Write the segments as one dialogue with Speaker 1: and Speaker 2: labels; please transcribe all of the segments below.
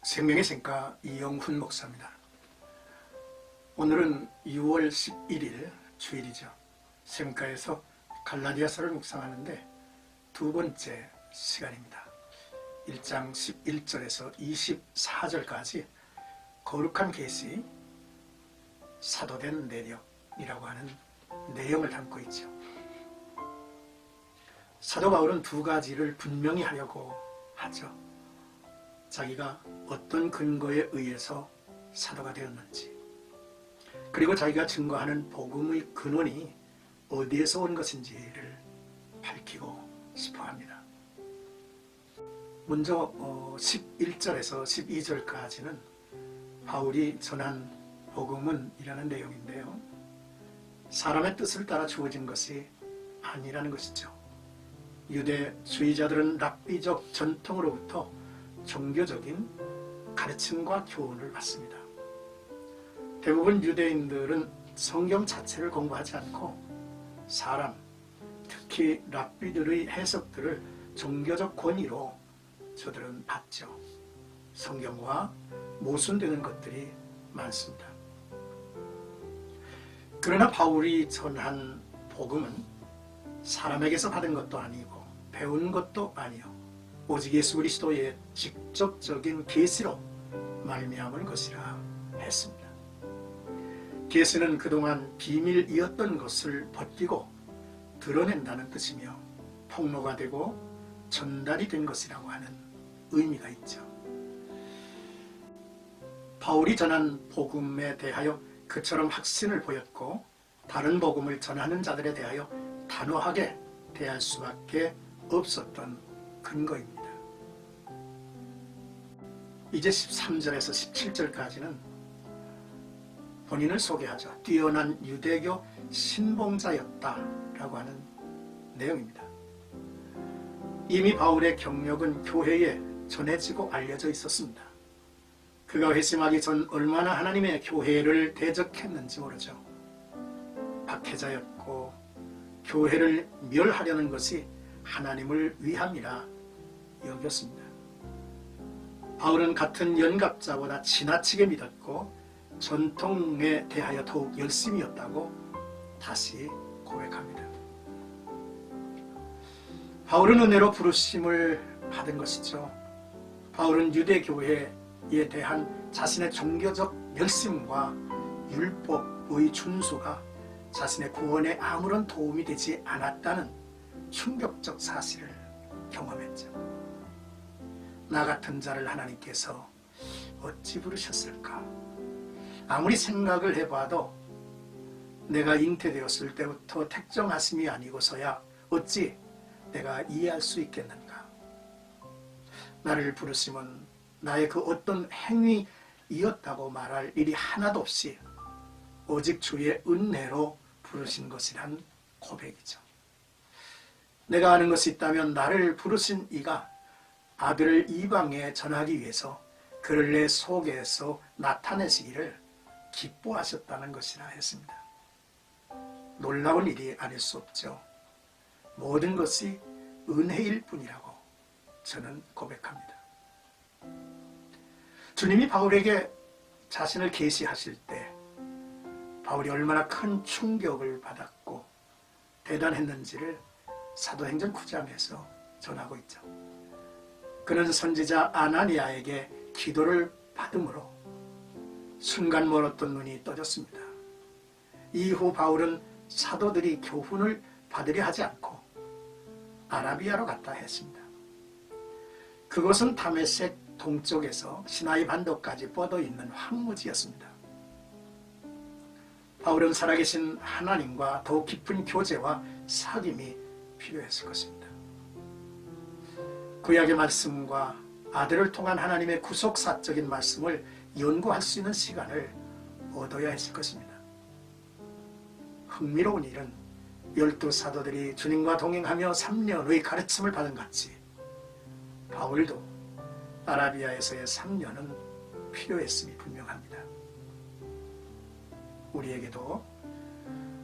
Speaker 1: 생명의 샘가 이영훈 목사입니다. 오늘은 6월 11일 주일이죠. 샘가에서 갈라디아서를 묵상하는데 두 번째 시간입니다. 1장 11절에서 24절까지 거룩한 계시, 사도된 내력이라고 하는 내용을 담고 있죠. 사도 바울은 두 가지를 분명히 하려고 하죠. 자기가 어떤 근거에 의해서 사도가 되었는지, 그리고 자기가 증거하는 복음의 근원이 어디에서 온 것인지를 밝히고 싶어 합니다. 먼저 11절에서 12절까지는 바울이 전한 복음은 이라는 내용인데요. 사람의 뜻을 따라 주어진 것이 아니라는 것이죠. 유대주의자들은 랍비적 전통으로부터 종교적인 가르침과 교훈을 받습니다. 대부분 유대인들은 성경 자체를 공부하지 않고 사람, 특히 랍비들의 해석들을 종교적 권위로 저들은 받죠. 성경과 모순되는 것들이 많습니다. 그러나 바울이 전한 복음은 사람에게서 받은 것도 아니고 배운 것도 아니요 오직 예수 그리스도의 직접적인 계시로 말미암은 것이라 했습니다. 계시는 그동안 비밀이었던 것을 벗기고 드러낸다는 뜻이며 폭로가 되고 전달이 된 것이라고 하는 의미가 있죠. 바울이 전한 복음에 대하여 그처럼 확신을 보였고 다른 복음을 전하는 자들에 대하여 단호하게 대할 수밖에 없었던 근거입니다. 이제 13절에서 17절까지는 본인을 소개하죠. 뛰어난 유대교 신봉자였다라고 하는 내용입니다. 이미 바울의 경력은 교회에 전해지고 알려져 있었습니다. 그가 회심하기 전 얼마나 하나님의 교회를 대적했는지 모르죠. 박해자였고 교회를 멸하려는 것이 하나님을 위함이라 여겼습니다. 바울은 같은 연갑자보다 지나치게 믿었고 전통에 대하여 더욱 열심이었다고 다시 고백합니다. 바울은 은혜로 부르심을 받은 것이죠. 바울은 유대교회에 대한 자신의 종교적 열심과 율법의 준수가 자신의 구원에 아무런 도움이 되지 않았다는 충격적 사실을 경험했죠. 나 같은 자를 하나님께서 어찌 부르셨을까? 아무리 생각을 해봐도 내가 잉태되었을 때부터 택정하심이 아니고서야 어찌 내가 이해할 수 있겠는가? 나를 부르심은 나의 그 어떤 행위이었다고 말할 일이 하나도 없이 오직 주의 은혜로 부르신 것이란 고백이죠. 내가 아는 것이 있다면 나를 부르신 이가 아들을 이방에 전하기 위해서 그를 내 속에서 나타내시기를 기뻐하셨다는 것이라 했습니다. 놀라운 일이 아닐 수 없죠. 모든 것이 은혜일 뿐이라고 저는 고백합니다. 주님이 바울에게 자신을 계시하실 때 바울이 얼마나 큰 충격을 받았고 대단했는지를 사도행전 9장에서 전하고 있죠. 그는 선지자 아나니아에게 기도를 받음으로 순간 멀었던 눈이 떠졌습니다. 이후 바울은 사도들이 교훈을 받으려 하지 않고 아라비아로 갔다 했습니다. 그곳은 다메섹 동쪽에서 시나이 반도까지 뻗어 있는 황무지였습니다. 바울은 살아계신 하나님과 더욱 깊은 교제와 사귐이 필요했을 것입니다. 구약의 말씀과 아들을 통한 하나님의 구속사적인 말씀을 연구할 수 있는 시간을 얻어야 했을 것입니다. 흥미로운 일은 12사도들이 주님과 동행하며 3년의 가르침을 받은 같이 바울도 아라비아에서의 3년은 필요했음이 분명합니다. 우리에게도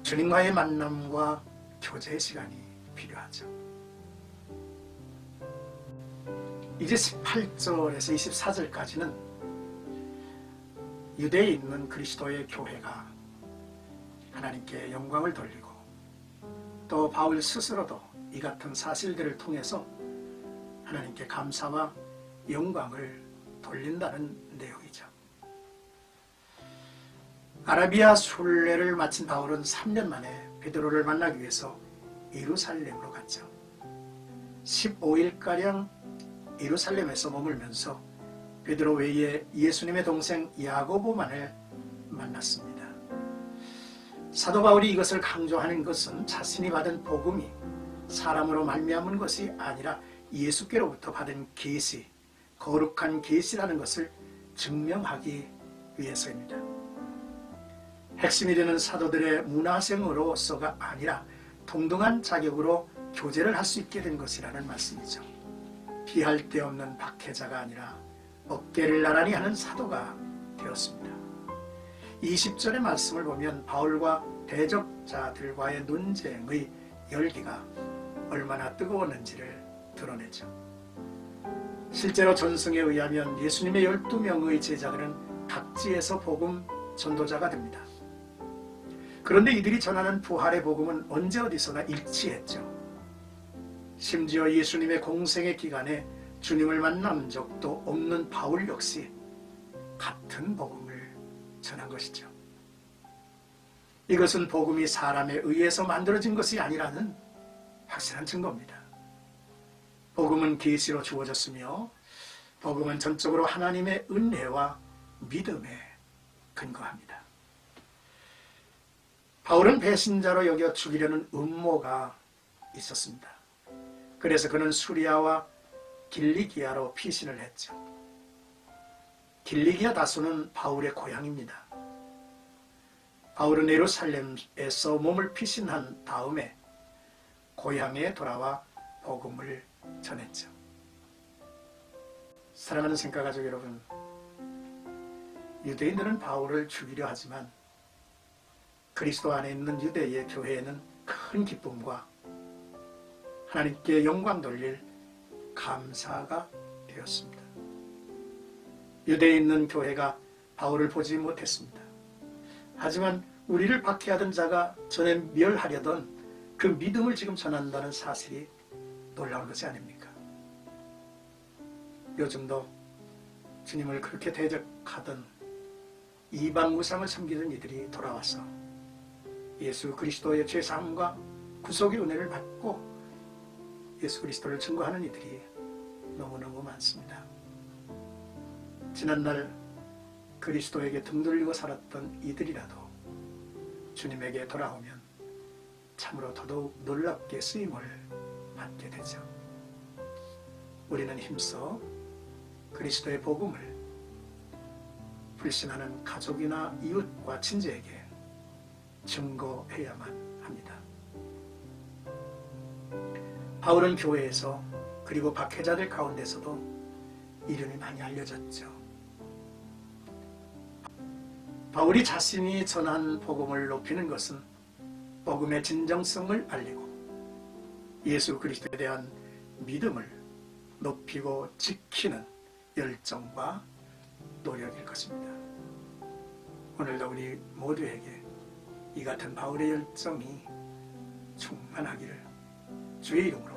Speaker 1: 주님과의 만남과 교제의 시간이 필요하죠. 이제 18절에서 24절까지는 유대에 있는 그리스도의 교회가 하나님께 영광을 돌리고 또 바울 스스로도 이 같은 사실들을 통해서 하나님께 감사와 영광을 돌린다는 내용이죠. 아라비아 순례를 마친 바울은 3년 만에 베드로를 만나기 위해서 예루살렘으로 갔죠. 15일가량 예루살렘에서 머물면서 베드로 외에 예수님의 동생 야고보만을 만났습니다. 사도 바울이 이것을 강조하는 것은 자신이 받은 복음이 사람으로 말미암은 것이 아니라 예수께로부터 받은 계시, 거룩한 계시라는 것을 증명하기 위해서입니다. 핵심이 되는 사도들의 문화생으로서가 아니라 동등한 자격으로 교제를 할 수 있게 된 것이라는 말씀이죠. 피할 데 없는 박해자가 아니라 어깨를 나란히 하는 사도가 되었습니다. 20절의 말씀을 보면 바울과 대적자들과의 논쟁의 열기가 얼마나 뜨거웠는지를 드러내죠. 실제로 전승에 의하면 예수님의 12명의 제자들은 각지에서 복음 전도자가 됩니다. 그런데 이들이 전하는 부활의 복음은 언제 어디서나 일치했죠. 심지어 예수님의 공생의 기간에 주님을 만난 적도 없는 바울 역시 같은 복음을 전한 것이죠. 이것은 복음이 사람에 의해서 만들어진 것이 아니라는 확실한 증거입니다. 복음은 계시로 주어졌으며 복음은 전적으로 하나님의 은혜와 믿음에 근거합니다. 바울은 배신자로 여겨 죽이려는 음모가 있었습니다. 그래서 그는 수리아와 길리기아로 피신을 했죠. 길리기아 다소는 바울의 고향입니다. 바울은 예루살렘에서 몸을 피신한 다음에 고향에 돌아와 복음을 전했죠. 사랑하는 생가가족 여러분, 유대인들은 바울을 죽이려 하지만 그리스도 안에 있는 유대의 교회에는 큰 기쁨과 하나님께 영광 돌릴 감사가 되었습니다. 유대에 있는 교회가 바울을 보지 못했습니다. 하지만 우리를 박해하던 자가 전에 멸하려던 그 믿음을 지금 전한다는 사실이 놀라운 것이 아닙니까? 요즘도 주님을 그렇게 대적하던 이방 우상을 섬기던 이들이 돌아와서 예수 그리스도의 죄사함과 구속의 은혜를 받고 예수 그리스도를 증거하는 이들이 너무너무 많습니다. 지난날 그리스도에게 등 돌리고 살았던 이들이라도 주님에게 돌아오면 참으로 더더욱 놀랍게 쓰임을 받게 되죠. 우리는 힘써 그리스도의 복음을 불신하는 가족이나 이웃과 친지에게 증거해야만 합니다. 바울은 교회에서 그리고 박해자들 가운데서도 이름이 많이 알려졌죠. 바울이 자신이 전한 복음을 높이는 것은 복음의 진정성을 알리고 예수 그리스도에 대한 믿음을 높이고 지키는 열정과 노력일 것입니다. 오늘도 우리 모두에게 이 같은 바울의 열정이 충만하기를 주의 이름으로